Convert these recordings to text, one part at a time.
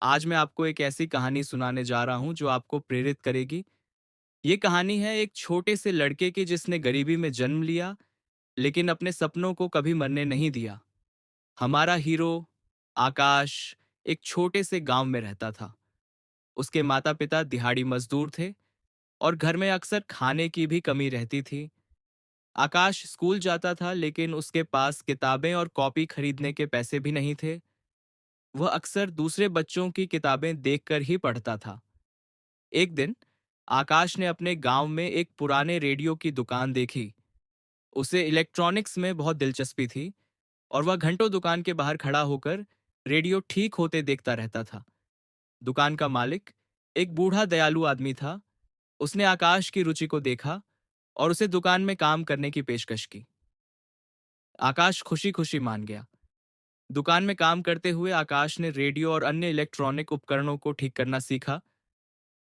आज मैं आपको एक ऐसी कहानी सुनाने जा रहा हूँ जो आपको प्रेरित करेगी। ये कहानी है एक छोटे से लड़के की जिसने गरीबी में जन्म लिया, लेकिन अपने सपनों को कभी मरने नहीं दिया। हमारा हीरो आकाश एक छोटे से गांव में रहता था। उसके माता पिता दिहाड़ी मजदूर थे और घर में अक्सर खाने की भी कमी रहती थी। आकाश स्कूल जाता था, लेकिन उसके पास किताबें और कॉपी खरीदने के पैसे भी नहीं थे। वह अक्सर दूसरे बच्चों की किताबें देखकर ही पढ़ता था। एक दिन आकाश ने अपने गांव में एक पुराने रेडियो की दुकान देखी। उसे इलेक्ट्रॉनिक्स में बहुत दिलचस्पी थी और वह घंटों दुकान के बाहर खड़ा होकर रेडियो ठीक होते देखता रहता था। दुकान का मालिक एक बूढ़ा दयालु आदमी था। उसने आकाश की रुचि को देखा और उसे दुकान में काम करने की पेशकश की। आकाश खुशी खुशी मान गया। दुकान में काम करते हुए आकाश ने रेडियो और अन्य इलेक्ट्रॉनिक उपकरणों को ठीक करना सीखा।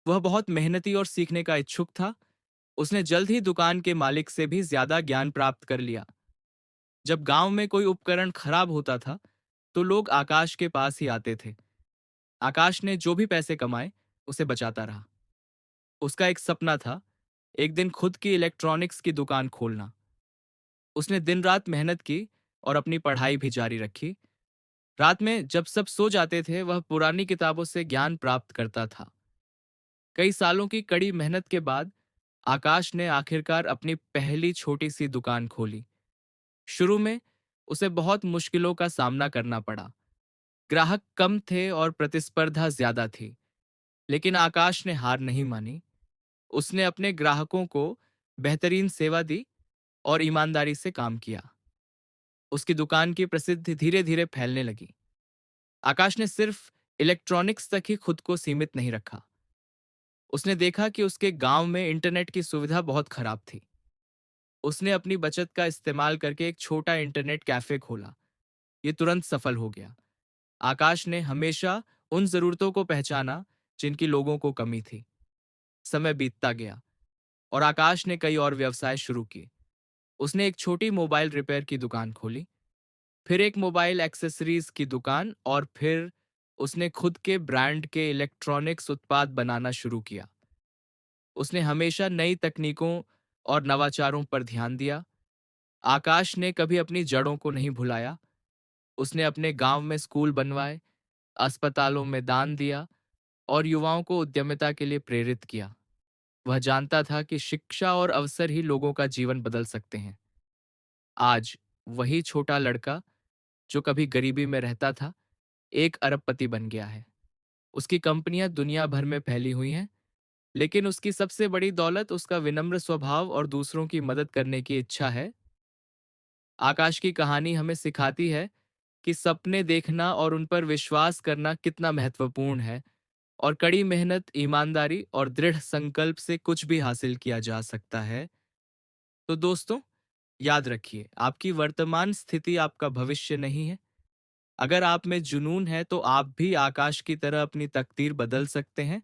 वह बहुत मेहनती और सीखने का इच्छुक था। उसने जल्द ही दुकान के मालिक से भी ज्यादा ज्ञान प्राप्त कर लिया। जब गांव में कोई उपकरण खराब होता था, तो लोग आकाश के पास ही आते थे। आकाश ने जो भी पैसे कमाए, उसे बचाता रहा। उसका एक सपना था, एक दिन खुद की इलेक्ट्रॉनिक्स की दुकान खोलना। उसने दिन रात मेहनत की और अपनी पढ़ाई भी जारी रखी। रात में जब सब सो जाते थे, वह पुरानी किताबों से ज्ञान प्राप्त करता था। कई सालों की कड़ी मेहनत के बाद आकाश ने आखिरकार अपनी पहली छोटी सी दुकान खोली। शुरू में उसे बहुत मुश्किलों का सामना करना पड़ा। ग्राहक कम थे और प्रतिस्पर्धा ज्यादा थी, लेकिन आकाश ने हार नहीं मानी। उसने अपने ग्राहकों को बेहतरीन सेवा दी और ईमानदारी से काम किया। उसकी दुकान की प्रसिद्धि धीरे धीरे फैलने लगी। आकाश ने सिर्फ इलेक्ट्रॉनिक्स तक ही खुद को सीमित नहीं रखा। उसने देखा कि उसके गांव में इंटरनेट की सुविधा बहुत खराब थी। उसने अपनी बचत का इस्तेमाल करके एक छोटा इंटरनेट कैफे खोला। ये तुरंत सफल हो गया। आकाश ने हमेशा उन जरूरतों को पहचाना जिनकी लोगों को कमी थी। समय बीतता गया और आकाश ने कई और व्यवसाय शुरू किए। उसने एक छोटी मोबाइल रिपेयर की दुकान खोली, फिर एक मोबाइल एक्सेसरीज की दुकान और फिर उसने खुद के ब्रांड के इलेक्ट्रॉनिक्स उत्पाद बनाना शुरू किया। उसने हमेशा नई तकनीकों और नवाचारों पर ध्यान दिया। आकाश ने कभी अपनी जड़ों को नहीं भुलाया। उसने अपने गांव में स्कूल बनवाए, अस्पतालों में दान दिया और युवाओं को उद्यमिता के लिए प्रेरित किया। वह जानता था कि शिक्षा और अवसर ही लोगों का जीवन बदल सकते हैं। आज वही छोटा लड़का जो कभी गरीबी में रहता था, एक अरबपति बन गया है। उसकी कंपनियां दुनिया भर में फैली हुई हैं, लेकिन उसकी सबसे बड़ी दौलत उसका विनम्र स्वभाव और दूसरों की मदद करने की इच्छा है। आकाश की कहानी हमें सिखाती है कि सपने देखना और उन पर विश्वास करना कितना महत्वपूर्ण है, और कड़ी मेहनत, ईमानदारी और दृढ़ संकल्प से कुछ भी हासिल किया जा सकता है। तो दोस्तों, याद रखिए, आपकी वर्तमान स्थिति आपका भविष्य नहीं है। अगर आप में जुनून है, तो आप भी आकाश की तरह अपनी तकदीर बदल सकते हैं।